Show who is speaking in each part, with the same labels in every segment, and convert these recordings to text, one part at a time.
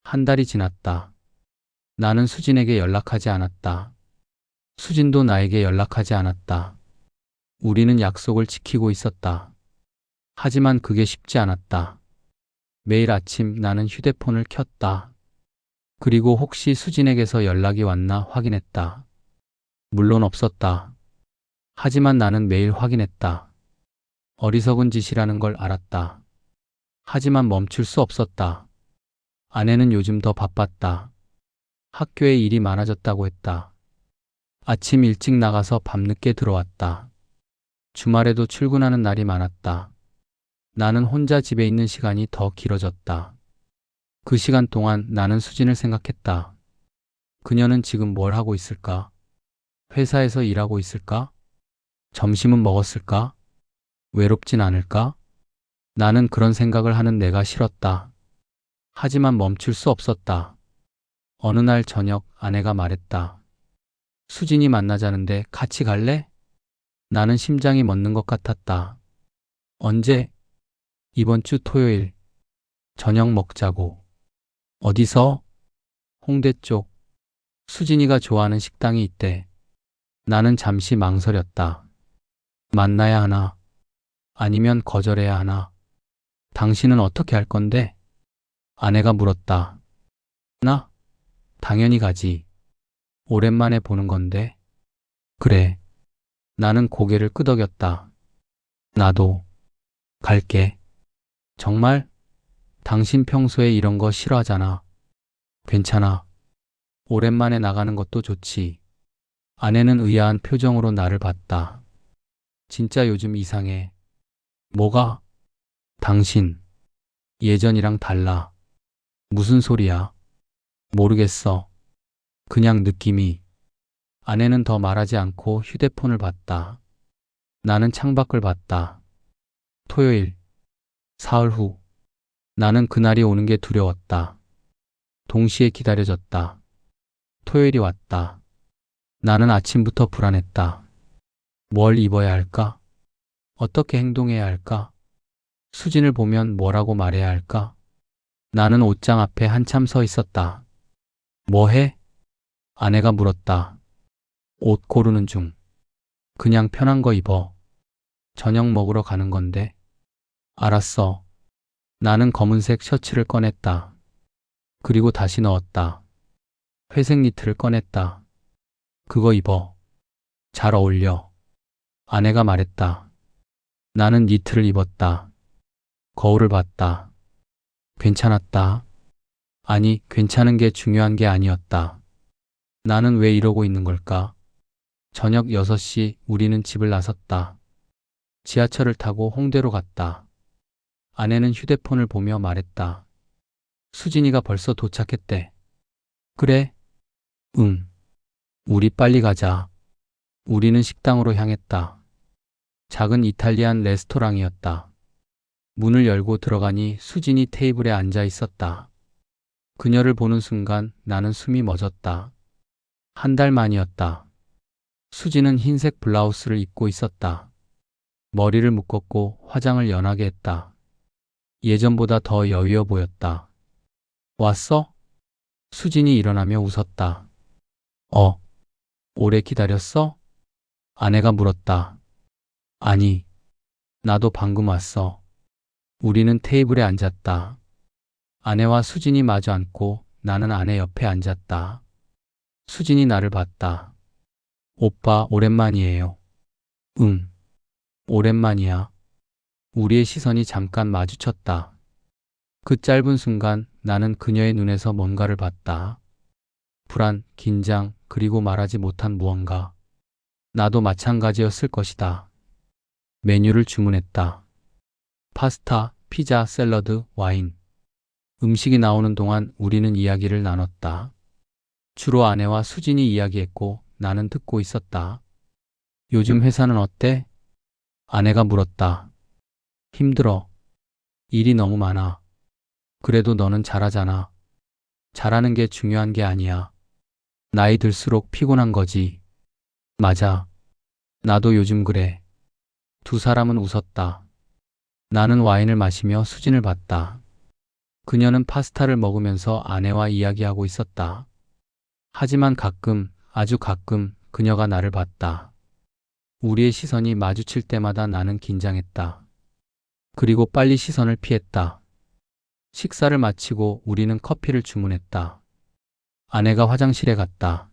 Speaker 1: 한 달이 지났다. 나는 수진에게 연락하지 않았다. 수진도 나에게 연락하지 않았다. 우리는 약속을 지키고 있었다. 하지만 그게 쉽지 않았다. 매일 아침 나는 휴대폰을 켰다. 그리고 혹시 수진에게서 연락이 왔나 확인했다. 물론 없었다. 하지만 나는 매일 확인했다. 어리석은 짓이라는 걸 알았다. 하지만 멈출 수 없었다. 아내는 요즘 더 바빴다. 학교에 일이 많아졌다고 했다. 아침 일찍 나가서 밤늦게 들어왔다. 주말에도 출근하는 날이 많았다. 나는 혼자 집에 있는 시간이 더 길어졌다. 그 시간 동안 나는 수진을 생각했다. 그녀는 지금 뭘 하고 있을까? 회사에서 일하고 있을까? 점심은 먹었을까? 외롭진 않을까? 나는 그런 생각을 하는 내가 싫었다. 하지만 멈출 수 없었다. 어느 날 저녁 아내가 말했다. 수진이 만나자는데 같이 갈래? 나는 심장이 멎는 것 같았다. 언제? 이번 주 토요일. 저녁 먹자고. 어디서? 홍대 쪽. 수진이가 좋아하는 식당이 있대. 나는 잠시 망설였다. 만나야 하나? 아니면 거절해야 하나? 당신은 어떻게 할 건데? 아내가 물었다. 나? 당연히 가지. 오랜만에 보는 건데. 그래. 나는 고개를 끄덕였다. 나도 갈게. 정말? 당신 평소에 이런 거 싫어하잖아. 괜찮아. 오랜만에 나가는 것도 좋지. 아내는 의아한 표정으로 나를 봤다. 진짜 요즘 이상해. 뭐가? 당신, 예전이랑 달라. 무슨 소리야? 모르겠어. 그냥 느낌이. 아내는 더 말하지 않고 휴대폰을 봤다. 나는 창밖을 봤다. 토요일, 사흘 후. 나는 그날이 오는 게 두려웠다. 동시에 기다려졌다. 토요일이 왔다. 나는 아침부터 불안했다. 뭘 입어야 할까? 어떻게 행동해야 할까? 수진을 보면 뭐라고 말해야 할까? 나는 옷장 앞에 한참 서 있었다. 뭐 해? 아내가 물었다. 옷 고르는 중. 그냥 편한 거 입어. 저녁 먹으러 가는 건데. 알았어. 나는 검은색 셔츠를 꺼냈다. 그리고 다시 넣었다. 회색 니트를 꺼냈다. 그거 입어. 잘 어울려. 아내가 말했다. 나는 니트를 입었다. 거울을 봤다. 괜찮았다. 아니, 괜찮은 게 중요한 게 아니었다. 나는 왜 이러고 있는 걸까? 저녁 6시 우리는 집을 나섰다. 지하철을 타고 홍대로 갔다. 아내는 휴대폰을 보며 말했다. 수진이가 벌써 도착했대. 그래? 응. 우리 빨리 가자. 우리는 식당으로 향했다. 작은 이탈리안 레스토랑이었다. 문을 열고 들어가니 수진이 테이블에 앉아 있었다. 그녀를 보는 순간 나는 숨이 멎었다. 한 달 만이었다. 수진은 흰색 블라우스를 입고 있었다. 머리를 묶었고 화장을 연하게 했다. 예전보다 더 여유어 보였다. 왔어? 수진이 일어나며 웃었다. 오래 기다렸어? 아내가 물었다. 아니, 나도 방금 왔어. 우리는 테이블에 앉았다. 아내와 수진이 마주 앉고 나는 아내 옆에 앉았다. 수진이 나를 봤다. 오빠, 오랜만이에요. 응, 오랜만이야. 우리의 시선이 잠깐 마주쳤다. 그 짧은 순간 나는 그녀의 눈에서 뭔가를 봤다. 불안, 긴장, 그리고 말하지 못한 무언가. 나도 마찬가지였을 것이다. 메뉴를 주문했다. 파스타, 피자, 샐러드, 와인. 음식이 나오는 동안 우리는 이야기를 나눴다. 주로 아내와 수진이 이야기했고 나는 듣고 있었다. 요즘 회사는 어때? 아내가 물었다. 힘들어. 일이 너무 많아. 그래도 너는 잘하잖아. 잘하는 게 중요한 게 아니야. 나이 들수록 피곤한 거지. 맞아. 나도 요즘 그래. 두 사람은 웃었다. 나는 와인을 마시며 수진을 봤다. 그녀는 파스타를 먹으면서 아내와 이야기하고 있었다. 하지만 가끔, 아주 가끔 그녀가 나를 봤다. 우리의 시선이 마주칠 때마다 나는 긴장했다. 그리고 빨리 시선을 피했다. 식사를 마치고 우리는 커피를 주문했다. 아내가 화장실에 갔다.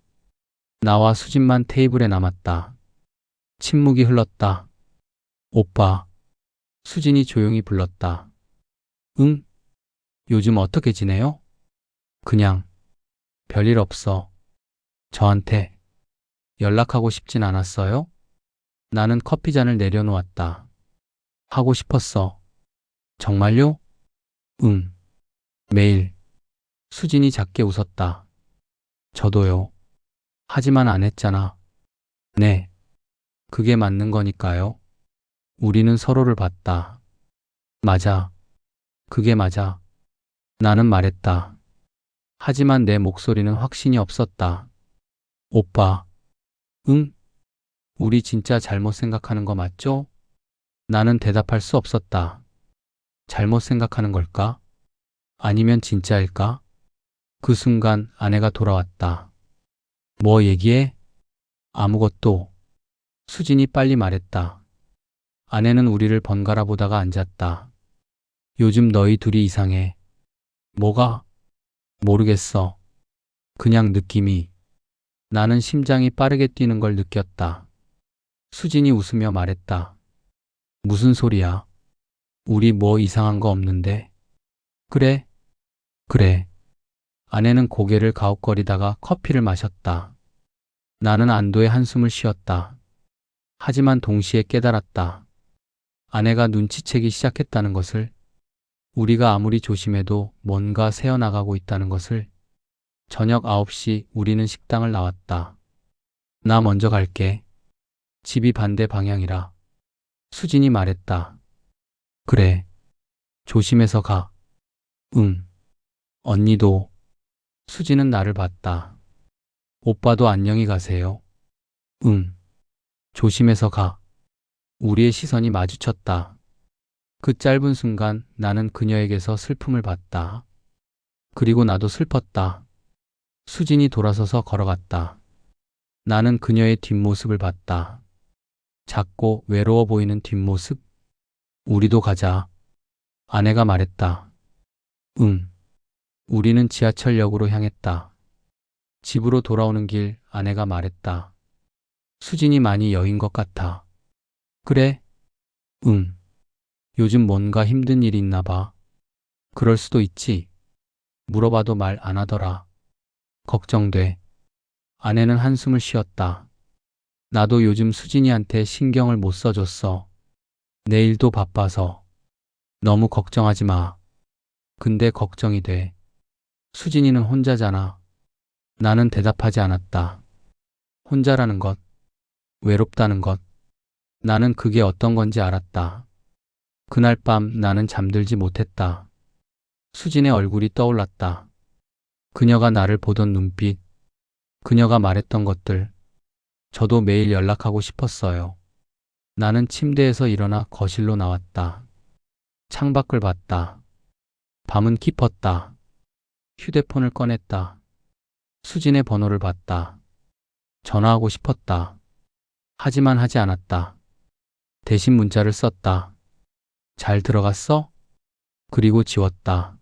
Speaker 1: 나와 수진만 테이블에 남았다. 침묵이 흘렀다. 오빠. 수진이 조용히 불렀다. 응? 요즘 어떻게 지내요? 그냥. 별일 없어. 저한테 연락하고 싶진 않았어요? 나는 커피잔을 내려놓았다. 하고 싶었어. 정말요? 응. 매일. 수진이 작게 웃었다. 저도요. 하지만 안 했잖아. 네. 그게 맞는 거니까요. 우리는 서로를 봤다. 맞아. 그게 맞아. 나는 말했다. 하지만 내 목소리는 확신이 없었다. 오빠. 응? 우리 진짜 잘못 생각하는 거 맞죠? 나는 대답할 수 없었다. 잘못 생각하는 걸까? 아니면 진짜일까? 그 순간 아내가 돌아왔다. 뭐 얘기해? 아무것도. 수진이 빨리 말했다. 아내는 우리를 번갈아 보다가 앉았다. 요즘 너희 둘이 이상해. 뭐가? 모르겠어. 그냥 느낌이. 나는 심장이 빠르게 뛰는 걸 느꼈다. 수진이 웃으며 말했다. 무슨 소리야? 우리 뭐 이상한 거 없는데? 그래? 그래. 아내는 고개를 가웃거리다가 커피를 마셨다. 나는 안도의 한숨을 쉬었다. 하지만 동시에 깨달았다. 아내가 눈치채기 시작했다는 것을, 우리가 아무리 조심해도 뭔가 새어나가고 있다는 것을. 저녁 9시 우리는 식당을 나왔다. 나 먼저 갈게. 집이 반대 방향이라. 수진이 말했다. 그래. 조심해서 가. 응. 언니도. 수진은 나를 봤다. 오빠도 안녕히 가세요. 응. 조심해서 가. 우리의 시선이 마주쳤다. 그 짧은 순간 나는 그녀에게서 슬픔을 봤다. 그리고 나도 슬펐다. 수진이 돌아서서 걸어갔다. 나는 그녀의 뒷모습을 봤다. 작고 외로워 보이는 뒷모습? 우리도 가자. 아내가 말했다. 응. 우리는 지하철역으로 향했다. 집으로 돌아오는 길 아내가 말했다. 수진이 많이 여인 것 같아. 그래? 응. 요즘 뭔가 힘든 일이 있나 봐. 그럴 수도 있지. 물어봐도 말 안 하더라. 걱정돼. 아내는 한숨을 쉬었다. 나도 요즘 수진이한테 신경을 못 써줬어. 내일도 바빠서. 너무 걱정하지 마. 근데 걱정이 돼. 수진이는 혼자잖아. 나는 대답하지 않았다. 혼자라는 것, 외롭다는 것. 나는 그게 어떤 건지 알았다. 그날 밤 나는 잠들지 못했다. 수진의 얼굴이 떠올랐다. 그녀가 나를 보던 눈빛, 그녀가 말했던 것들. 저도 매일 연락하고 싶었어요. 나는 침대에서 일어나 거실로 나왔다. 창밖을 봤다. 밤은 깊었다. 휴대폰을 꺼냈다. 수진의 번호를 봤다. 전화하고 싶었다. 하지만 하지 않았다. 대신 문자를 썼다. 잘 들어갔어? 그리고 지웠다.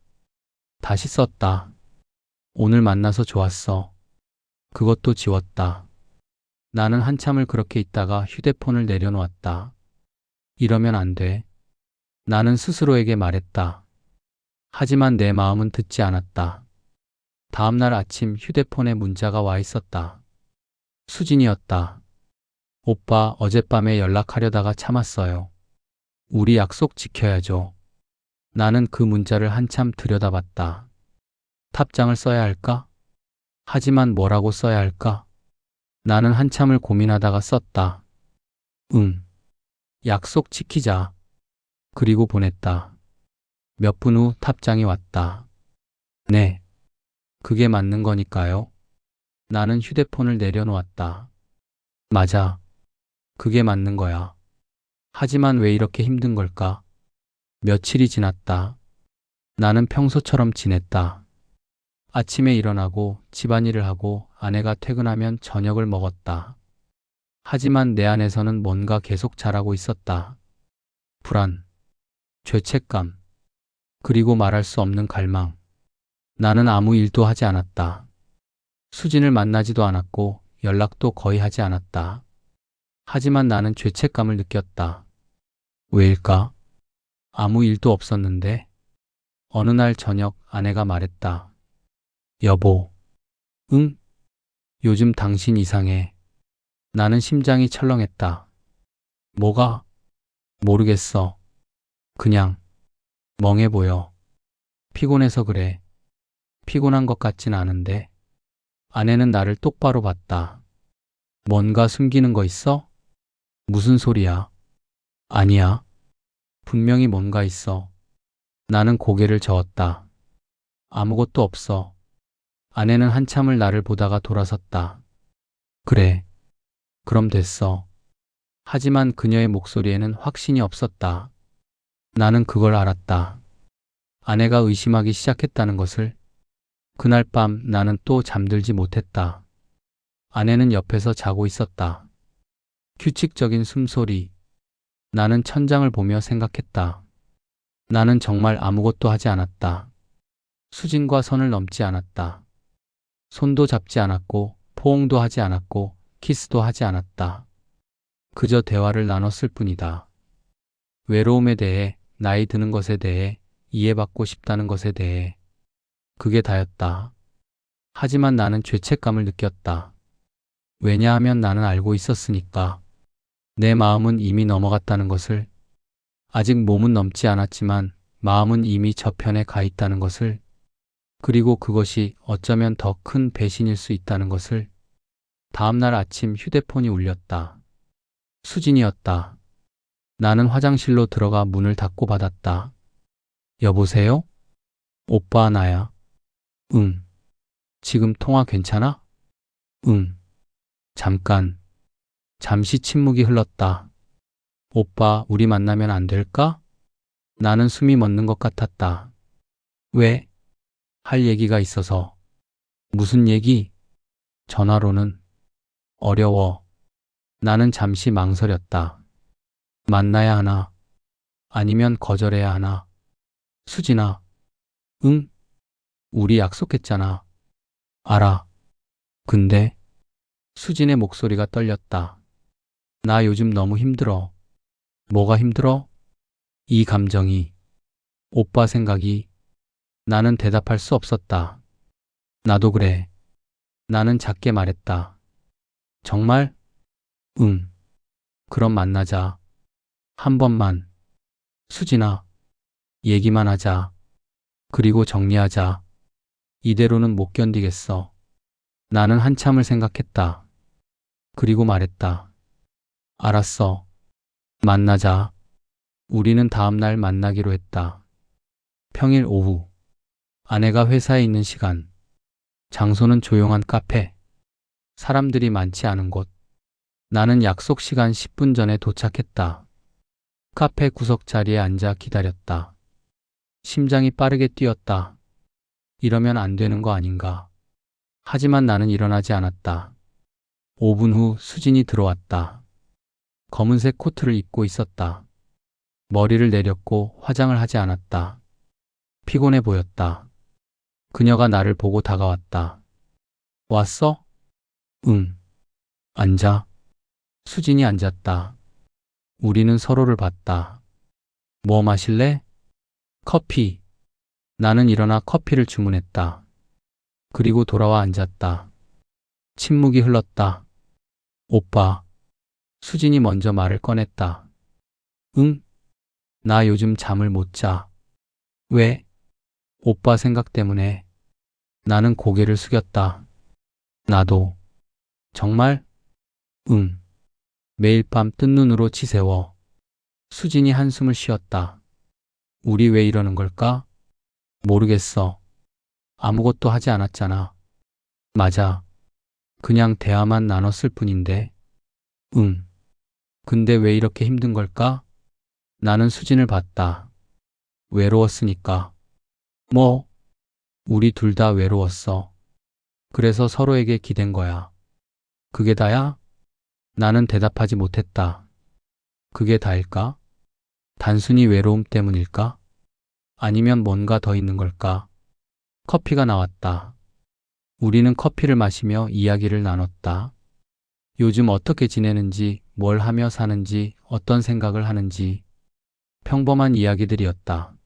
Speaker 1: 다시 썼다. 오늘 만나서 좋았어. 그것도 지웠다. 나는 한참을 그렇게 있다가 휴대폰을 내려놓았다. 이러면 안 돼. 나는 스스로에게 말했다. 하지만 내 마음은 듣지 않았다. 다음 날 아침 휴대폰에 문자가 와 있었다. 수진이었다. 오빠, 어젯밤에 연락하려다가 참았어요. 우리 약속 지켜야죠. 나는 그 문자를 한참 들여다봤다. 답장을 써야 할까? 하지만 뭐라고 써야 할까? 나는 한참을 고민하다가 썼다. 응. 약속 지키자. 그리고 보냈다. 몇 분 후 답장이 왔다. 네. 그게 맞는 거니까요. 나는 휴대폰을 내려놓았다. 맞아. 그게 맞는 거야. 하지만 왜 이렇게 힘든 걸까? 며칠이 지났다. 나는 평소처럼 지냈다. 아침에 일어나고 집안일을 하고 아내가 퇴근하면 저녁을 먹었다. 하지만 내 안에서는 뭔가 계속 자라고 있었다. 불안, 죄책감, 그리고 말할 수 없는 갈망. 나는 아무 일도 하지 않았다. 수진을 만나지도 않았고 연락도 거의 하지 않았다. 하지만 나는 죄책감을 느꼈다. 왜일까? 아무 일도 없었는데. 어느 날 저녁 아내가 말했다. 여보, 응? 요즘 당신 이상해. 나는 심장이 철렁했다. 뭐가? 모르겠어. 그냥 멍해 보여. 피곤해서 그래. 피곤한 것 같진 않은데. 아내는 나를 똑바로 봤다. 뭔가 숨기는 거 있어? 무슨 소리야? 아니야. 분명히 뭔가 있어. 나는 고개를 저었다. 아무것도 없어. 아내는 한참을 나를 보다가 돌아섰다. 그래. 그럼 됐어. 하지만 그녀의 목소리에는 확신이 없었다. 나는 그걸 알았다. 아내가 의심하기 시작했다는 것을. 그날 밤 나는 또 잠들지 못했다. 아내는 옆에서 자고 있었다. 규칙적인 숨소리. 나는 천장을 보며 생각했다. 나는 정말 아무것도 하지 않았다. 수진과 선을 넘지 않았다. 손도 잡지 않았고, 포옹도 하지 않았고, 키스도 하지 않았다. 그저 대화를 나눴을 뿐이다. 외로움에 대해, 나이 드는 것에 대해, 이해받고 싶다는 것에 대해. 그게 다였다. 하지만 나는 죄책감을 느꼈다. 왜냐하면 나는 알고 있었으니까. 내 마음은 이미 넘어갔다는 것을. 아직 몸은 넘지 않았지만 마음은 이미 저편에 가 있다는 것을. 그리고 그것이 어쩌면 더 큰 배신일 수 있다는 것을. 다음날 아침 휴대폰이 울렸다. 수진이었다. 나는 화장실로 들어가 문을 닫고 받았다. 여보세요? 오빠 나야. 응. 지금 통화 괜찮아? 응. 잠깐. 잠시 침묵이 흘렀다. 오빠, 우리 만나면 안 될까? 나는 숨이 멎는 것 같았다. 왜? 할 얘기가 있어서. 무슨 얘기? 전화로는. 어려워. 나는 잠시 망설였다. 만나야 하나? 아니면 거절해야 하나? 수진아. 응? 우리 약속했잖아. 알아. 근데 수진의 목소리가 떨렸다. 나 요즘 너무 힘들어. 뭐가 힘들어? 이 감정이. 오빠 생각이. 나는 대답할 수 없었다. 나도 그래. 나는 작게 말했다. 정말? 응. 그럼 만나자. 한 번만. 수진아. 얘기만 하자. 그리고 정리하자. 이대로는 못 견디겠어. 나는 한참을 생각했다. 그리고 말했다. 알았어. 만나자. 우리는 다음날 만나기로 했다. 평일 오후. 아내가 회사에 있는 시간. 장소는 조용한 카페. 사람들이 많지 않은 곳. 나는 약속 시간 10분 전에 도착했다. 카페 구석 자리에 앉아 기다렸다. 심장이 빠르게 뛰었다. 이러면 안 되는 거 아닌가. 하지만 나는 일어나지 않았다. 5분 후 수진이 들어왔다. 검은색 코트를 입고 있었다. 머리를 내렸고 화장을 하지 않았다. 피곤해 보였다. 그녀가 나를 보고 다가왔다. 왔어? 응. 앉아. 수진이 앉았다. 우리는 서로를 봤다. 뭐 마실래? 커피. 나는 일어나 커피를 주문했다. 그리고 돌아와 앉았다. 침묵이 흘렀다. 오빠. 수진이 먼저 말을 꺼냈다. 응? 나 요즘 잠을 못 자. 왜? 오빠 생각 때문에. 나는 고개를 숙였다. 나도. 정말? 응. 매일 밤 뜬 눈으로 치새워. 수진이 한숨을 쉬었다. 우리 왜 이러는 걸까? 모르겠어. 아무것도 하지 않았잖아. 맞아. 그냥 대화만 나눴을 뿐인데. 응. 근데 왜 이렇게 힘든 걸까? 나는 수진을 봤다. 외로웠으니까. 뭐, 우리 둘 다 외로웠어. 그래서 서로에게 기댄 거야. 그게 다야? 나는 대답하지 못했다. 그게 다일까? 단순히 외로움 때문일까? 아니면 뭔가 더 있는 걸까? 커피가 나왔다. 우리는 커피를 마시며 이야기를 나눴다. 요즘 어떻게 지내는지, 뭘 하며 사는지, 어떤 생각을 하는지, 평범한 이야기들이었다.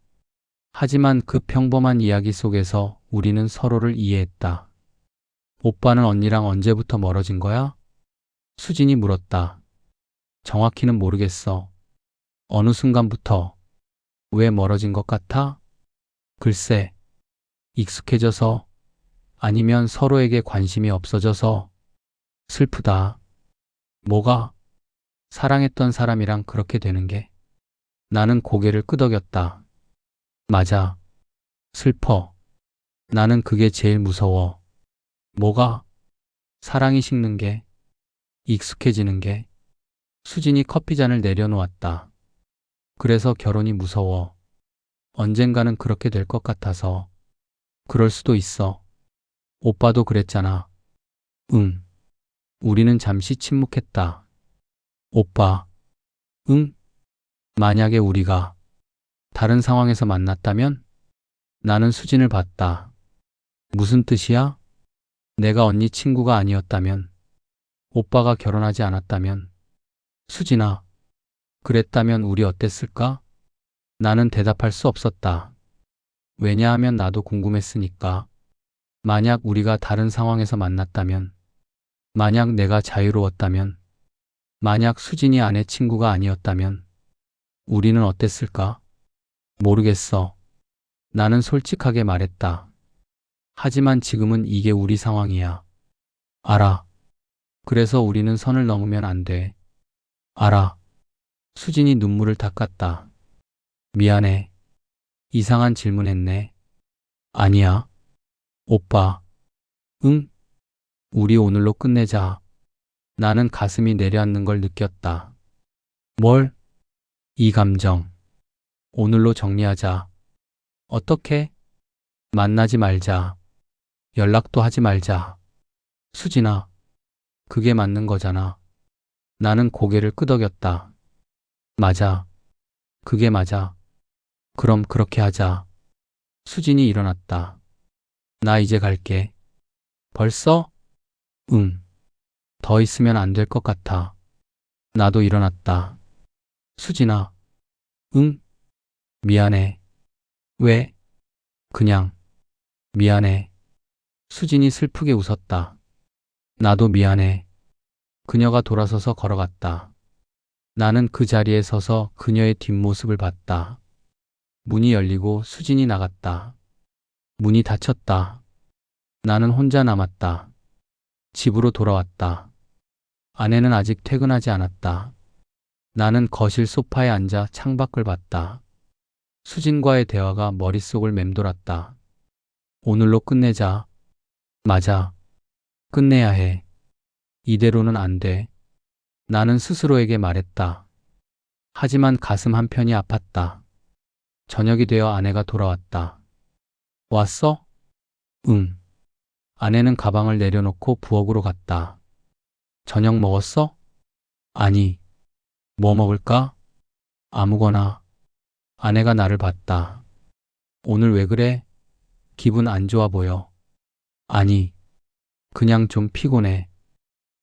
Speaker 1: 하지만 그 평범한 이야기 속에서 우리는 서로를 이해했다. 오빠는 언니랑 언제부터 멀어진 거야? 수진이 물었다. 정확히는 모르겠어. 어느 순간부터. 왜 멀어진 것 같아? 글쎄, 익숙해져서, 아니면 서로에게 관심이 없어져서. 슬프다. 뭐가? 사랑했던 사람이랑 그렇게 되는 게. 나는 고개를 끄덕였다. 맞아. 슬퍼. 나는 그게 제일 무서워. 뭐가? 사랑이 식는 게, 익숙해지는 게. 수진이 커피잔을 내려놓았다. 그래서 결혼이 무서워. 언젠가는 그렇게 될 것 같아서. 그럴 수도 있어. 오빠도 그랬잖아. 응. 우리는 잠시 침묵했다. 오빠. 응? 만약에 우리가 다른 상황에서 만났다면? 나는 수진을 봤다. 무슨 뜻이야? 내가 언니 친구가 아니었다면? 오빠가 결혼하지 않았다면? 수진아, 그랬다면 우리 어땠을까? 나는 대답할 수 없었다. 왜냐하면 나도 궁금했으니까. 만약 우리가 다른 상황에서 만났다면? 만약 내가 자유로웠다면? 만약 수진이 아내 친구가 아니었다면? 우리는 어땠을까? 모르겠어. 나는 솔직하게 말했다. 하지만 지금은 이게 우리 상황이야. 알아. 그래서 우리는 선을 넘으면 안 돼. 알아. 수진이 눈물을 닦았다. 미안해. 이상한 질문했네. 아니야. 오빠. 응? 우리 오늘로 끝내자. 나는 가슴이 내려앉는 걸 느꼈다. 뭘? 이 감정. 오늘로 정리하자. 어떻게? 만나지 말자. 연락도 하지 말자. 수진아, 그게 맞는 거잖아. 나는 고개를 끄덕였다. 맞아. 그게 맞아. 그럼 그렇게 하자. 수진이 일어났다. 나 이제 갈게. 벌써? 응. 더 있으면 안 될 것 같아. 나도 일어났다. 수진아. 응? 미안해. 왜? 그냥. 미안해. 수진이 슬프게 웃었다. 나도 미안해. 그녀가 돌아서서 걸어갔다. 나는 그 자리에 서서 그녀의 뒷모습을 봤다. 문이 열리고 수진이 나갔다. 문이 닫혔다. 나는 혼자 남았다. 집으로 돌아왔다. 아내는 아직 퇴근하지 않았다. 나는 거실 소파에 앉아 창밖을 봤다. 수진과의 대화가 머릿속을 맴돌았다. 오늘로 끝내자. 맞아. 끝내야 해. 이대로는 안 돼. 나는 스스로에게 말했다. 하지만 가슴 한편이 아팠다. 저녁이 되어 아내가 돌아왔다. 왔어? 응. 아내는 가방을 내려놓고 부엌으로 갔다. 저녁 먹었어? 아니. 뭐 먹을까? 아무거나. 아내가 나를 봤다. 오늘 왜 그래? 기분 안 좋아 보여. 아니. 그냥 좀 피곤해.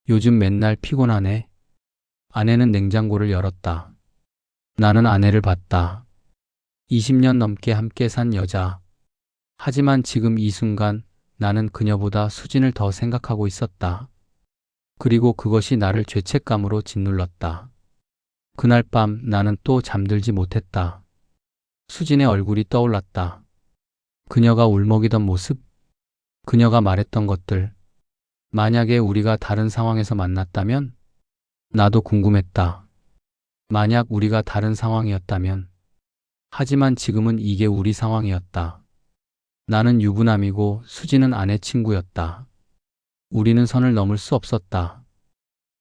Speaker 1: 요즘 맨날 피곤하네. 아내는 냉장고를 열었다. 나는 아내를 봤다. 20년 넘게 함께 산 여자. 하지만 지금 이 순간 나는 그녀보다 수진을 더 생각하고 있었다. 그리고 그것이 나를 죄책감으로 짓눌렀다. 그날 밤 나는 또 잠들지 못했다. 수진의 얼굴이 떠올랐다. 그녀가 울먹이던 모습, 그녀가 말했던 것들. 만약에 우리가 다른 상황에서 만났다면? 나도 궁금했다. 만약 우리가 다른 상황이었다면? 하지만 지금은 이게 우리 상황이었다. 나는 유부남이고 수진은 아내 친구였다. 우리는 선을 넘을 수 없었다.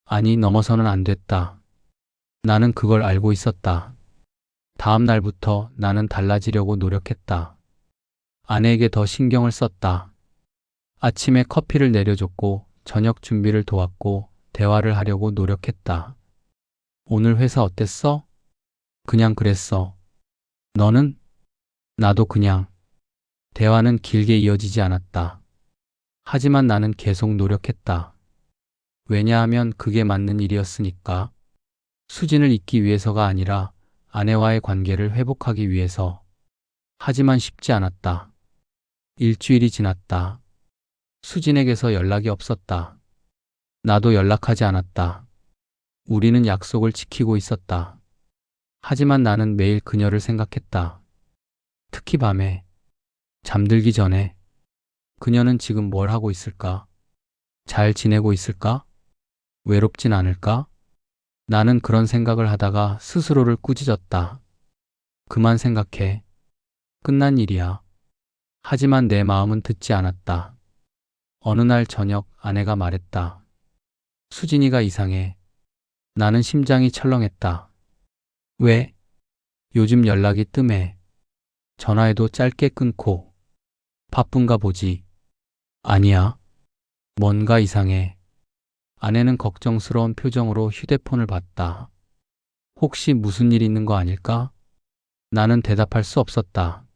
Speaker 1: 아니, 넘어서는 안 됐다. 나는 그걸 알고 있었다. 다음 날부터 나는 달라지려고 노력했다. 아내에게 더 신경을 썼다. 아침에 커피를 내려줬고 저녁 준비를 도왔고 대화를 하려고 노력했다. 오늘 회사 어땠어? 그냥 그랬어. 너는? 나도 그냥. 대화는 길게 이어지지 않았다. 하지만 나는 계속 노력했다. 왜냐하면 그게 맞는 일이었으니까. 수진을 잊기 위해서가 아니라 아내와의 관계를 회복하기 위해서. 하지만 쉽지 않았다. 일주일이 지났다. 수진에게서 연락이 없었다. 나도 연락하지 않았다. 우리는 약속을 지키고 있었다. 하지만 나는 매일 그녀를 생각했다. 특히 밤에, 잠들기 전에. 그녀는 지금 뭘 하고 있을까? 잘 지내고 있을까? 외롭진 않을까? 나는 그런 생각을 하다가 스스로를 꾸짖었다. 그만 생각해. 끝난 일이야. 하지만 내 마음은 듣지 않았다. 어느 날 저녁 아내가 말했다. 수진이가 이상해. 나는 심장이 철렁했다. 왜? 요즘 연락이 뜸해. 전화해도 짧게 끊고. 바쁜가 보지. 아니야. 뭔가 이상해. 아내는 걱정스러운 표정으로 휴대폰을 봤다. 혹시 무슨 일 있는 거 아닐까? 나는 대답할 수 없었다.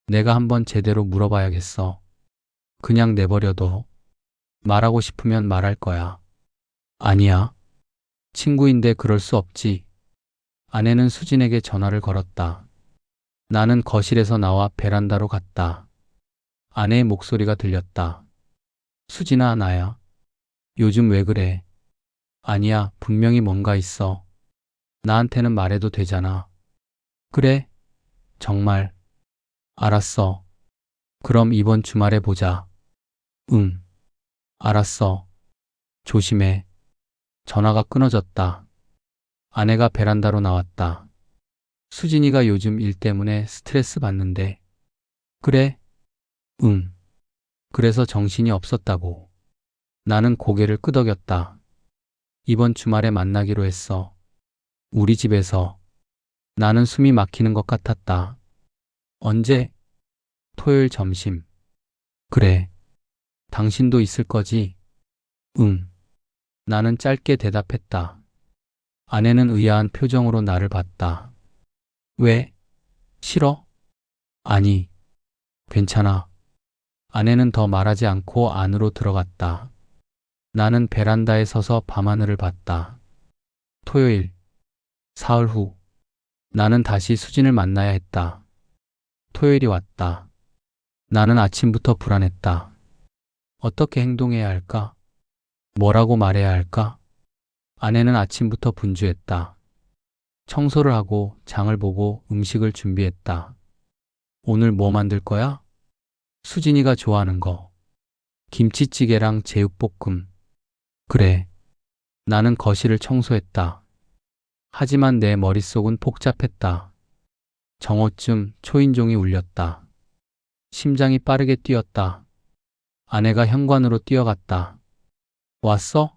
Speaker 1: 내가 한번 제대로 물어봐야겠어. 그냥 내버려둬. 말하고 싶으면 말할 거야. 아니야. 친구인데 그럴 수 없지. 아내는 수진에게 전화를 걸었다. 나는 거실에서 나와 베란다로 갔다. 아내의 목소리가 들렸다. 수진아, 나야. 요즘 왜 그래? 아니야, 분명히 뭔가 있어. 나한테는 말해도 되잖아. 그래? 정말. 알았어. 그럼 이번 주말에 보자. 응. 알았어. 조심해. 전화가 끊어졌다. 아내가 베란다로 나왔다. 수진이가 요즘 일 때문에 스트레스 받는데. 그래? 응. 그래서 정신이 없었다고. 나는 고개를 끄덕였다. 이번 주말에 만나기로 했어. 우리 집에서. 나는 숨이 막히는 것 같았다. 언제? 토요일 점심. 그래. 당신도 있을 거지? 응. 나는 짧게 대답했다. 아내는 의아한 표정으로 나를 봤다. 왜? 싫어? 아니, 괜찮아. 아내는 더 말하지 않고 안으로 들어갔다. 나는 베란다에 서서 밤하늘을 봤다. 토요일, 사흘 후. 나는 다시 수진을 만나야 했다. 토요일이 왔다. 나는 아침부터 불안했다. 어떻게 행동해야 할까? 뭐라고 말해야 할까? 아내는 아침부터 분주했다. 청소를 하고 장을 보고 음식을 준비했다. 오늘 뭐 만들 거야? 수진이가 좋아하는 거. 김치찌개랑 제육볶음. 그래. 나는 거실을 청소했다. 하지만 내 머릿속은 복잡했다. 정오쯤 초인종이 울렸다. 심장이 빠르게 뛰었다. 아내가 현관으로 뛰어갔다. 왔어?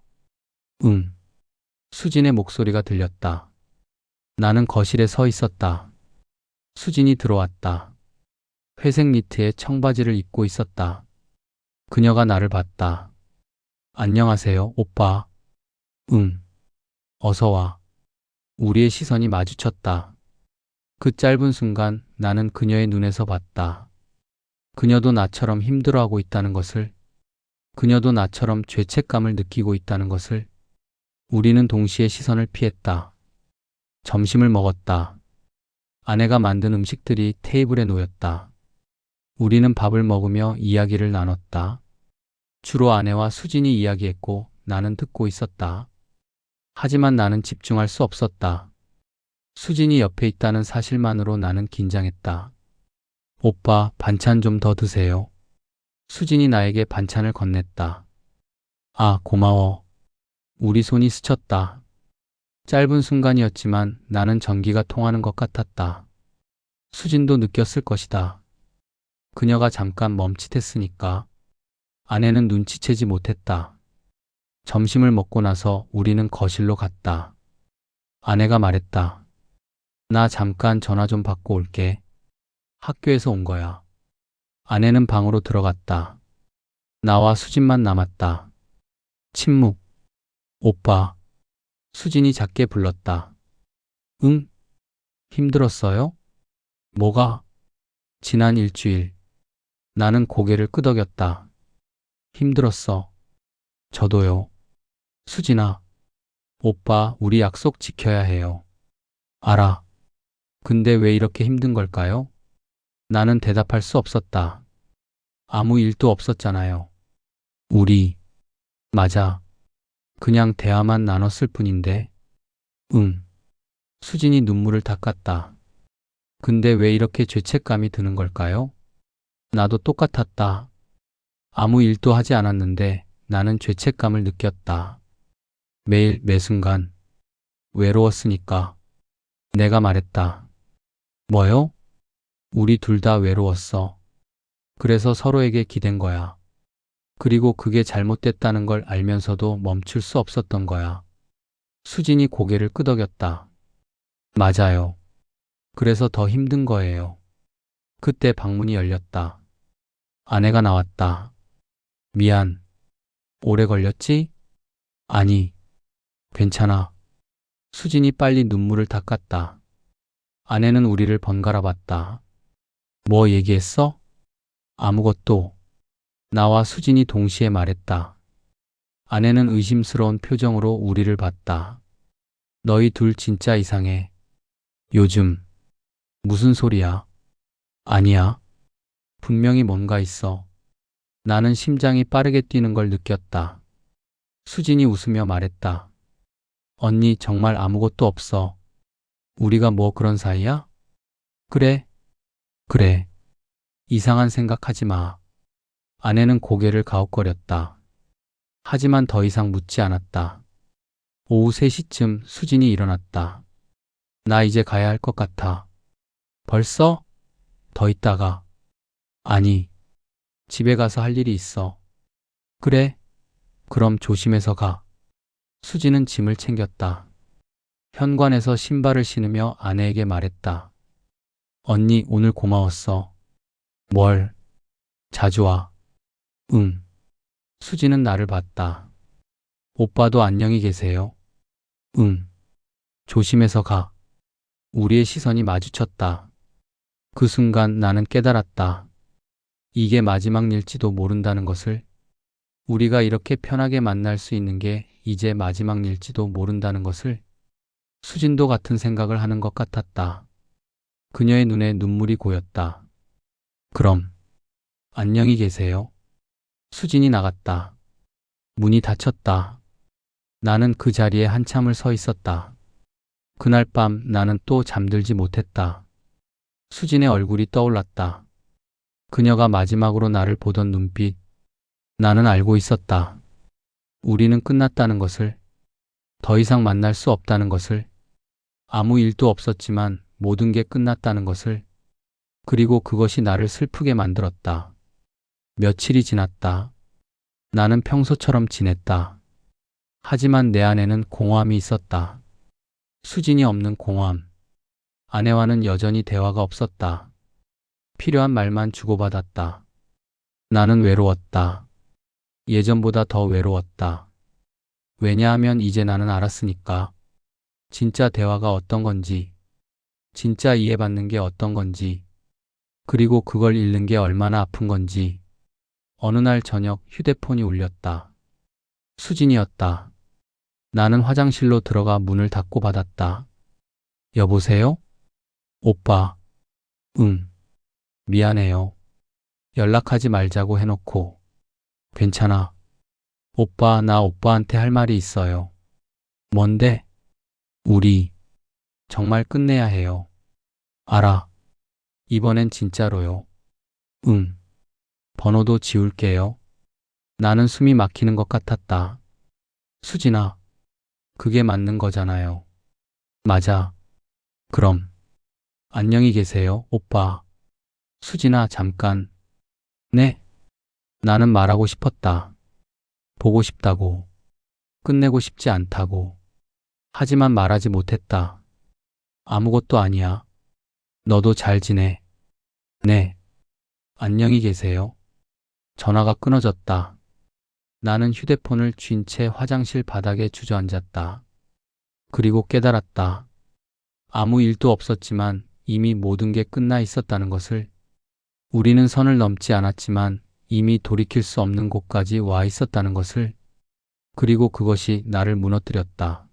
Speaker 1: 응. 수진의 목소리가 들렸다. 나는 거실에 서 있었다. 수진이 들어왔다. 회색 니트에 청바지를 입고 있었다. 그녀가 나를 봤다. 안녕하세요, 오빠. 응. 어서 와. 우리의 시선이 마주쳤다. 그 짧은 순간 나는 그녀의 눈에서 봤다. 그녀도 나처럼 힘들어하고 있다는 것을, 그녀도 나처럼 죄책감을 느끼고 있다는 것을. 우리는 동시에 시선을 피했다. 점심을 먹었다. 아내가 만든 음식들이 테이블에 놓였다. 우리는 밥을 먹으며 이야기를 나눴다. 주로 아내와 수진이 이야기했고 나는 듣고 있었다. 하지만 나는 집중할 수 없었다. 수진이 옆에 있다는 사실만으로 나는 긴장했다. 오빠, 반찬 좀 더 드세요. 수진이 나에게 반찬을 건넸다. 아, 고마워. 우리 손이 스쳤다. 짧은 순간이었지만 나는 전기가 통하는 것 같았다. 수진도 느꼈을 것이다. 그녀가 잠깐 멈칫했으니까. 아내는 눈치채지 못했다. 점심을 먹고 나서 우리는 거실로 갔다. 아내가 말했다. 나 잠깐 전화 좀 받고 올게. 학교에서 온 거야. 아내는 방으로 들어갔다. 나와 수진만 남았다. 침묵. 오빠. 수진이 작게 불렀다. 응? 힘들었어요? 뭐가? 지난 일주일. 나는 고개를 끄덕였다. 힘들었어. 저도요. 수진아. 오빠, 우리 약속 지켜야 해요. 알아. 근데 왜 이렇게 힘든 걸까요? 나는 대답할 수 없었다. 아무 일도 없었잖아요. 우리, 맞아. 그냥 대화만 나눴을 뿐인데. 응. 수진이 눈물을 닦았다. 근데 왜 이렇게 죄책감이 드는 걸까요? 나도 똑같았다. 아무 일도 하지 않았는데 나는 죄책감을 느꼈다. 매일 매 순간 외로웠으니까. 내가 말했다. 뭐요? 우리 둘 다 외로웠어. 그래서 서로에게 기댄 거야. 그리고 그게 잘못됐다는 걸 알면서도 멈출 수 없었던 거야. 수진이 고개를 끄덕였다. 맞아요. 그래서 더 힘든 거예요. 그때 방문이 열렸다. 아내가 나왔다. 미안. 오래 걸렸지? 아니, 괜찮아. 수진이 빨리 눈물을 닦았다. 아내는 우리를 번갈아 봤다. 뭐 얘기했어? 아무것도. 나와 수진이 동시에 말했다. 아내는 의심스러운 표정으로 우리를 봤다. 너희 둘 진짜 이상해. 요즘. 무슨 소리야? 아니야. 분명히 뭔가 있어. 나는 심장이 빠르게 뛰는 걸 느꼈다. 수진이 웃으며 말했다. 언니 정말 아무것도 없어. 우리가 뭐 그런 사이야? 그래, 그래. 이상한 생각하지 마. 아내는 고개를 가웃거렸다. 하지만 더 이상 묻지 않았다. 오후 3시쯤 수진이 일어났다. 나 이제 가야 할 것 같아. 벌써? 더 있다가. 아니, 집에 가서 할 일이 있어. 그래, 그럼 조심해서 가. 수진은 짐을 챙겼다. 현관에서 신발을 신으며 아내에게 말했다. 언니, 오늘 고마웠어. 뭘? 자주 와. 응. 수진은 나를 봤다. 오빠도 안녕히 계세요. 응. 조심해서 가. 우리의 시선이 마주쳤다. 그 순간 나는 깨달았다. 이게 마지막 일지도 모른다는 것을. 우리가 이렇게 편하게 만날 수 있는 게 이제 마지막 일지도 모른다는 것을. 수진도 같은 생각을 하는 것 같았다. 그녀의 눈에 눈물이 고였다. 그럼, 안녕히 계세요. 수진이 나갔다. 문이 닫혔다. 나는 그 자리에 한참을 서 있었다. 그날 밤 나는 또 잠들지 못했다. 수진의 얼굴이 떠올랐다. 그녀가 마지막으로 나를 보던 눈빛. 나는 알고 있었다. 우리는 끝났다는 것을, 더 이상 만날 수 없다는 것을, 아무 일도 없었지만 모든 게 끝났다는 것을, 그리고 그것이 나를 슬프게 만들었다. 며칠이 지났다. 나는 평소처럼 지냈다. 하지만 내 안에는 공허함이 있었다. 수진이 없는 공허함. 아내와는 여전히 대화가 없었다. 필요한 말만 주고받았다. 나는 외로웠다. 예전보다 더 외로웠다. 왜냐하면 이제 나는 알았으니까. 진짜 대화가 어떤 건지, 진짜 이해받는 게 어떤 건지, 그리고 그걸 잃는 게 얼마나 아픈 건지. 어느 날 저녁 휴대폰이 울렸다. 수진이었다. 나는 화장실로 들어가 문을 닫고 받았다. 여보세요? 오빠. 응. 미안해요. 연락하지 말자고 해놓고. 괜찮아. 오빠, 나 오빠한테 할 말이 있어요. 뭔데? 우리 정말 끝내야 해요. 알아. 이번엔 진짜로요. 응. 번호도 지울게요. 나는 숨이 막히는 것 같았다. 수진아, 그게 맞는 거잖아요. 맞아. 그럼, 안녕히 계세요, 오빠. 수진아, 잠깐. 네? 나는 말하고 싶었다. 보고 싶다고. 끝내고 싶지 않다고. 하지만 말하지 못했다. 아무것도 아니야. 너도 잘 지내. 네. 안녕히 계세요. 전화가 끊어졌다. 나는 휴대폰을 쥔 채 화장실 바닥에 주저앉았다. 그리고 깨달았다. 아무 일도 없었지만 이미 모든 게 끝나 있었다는 것을. 우리는 선을 넘지 않았지만 이미 돌이킬 수 없는 곳까지 와 있었다는 것을. 그리고 그것이 나를 무너뜨렸다.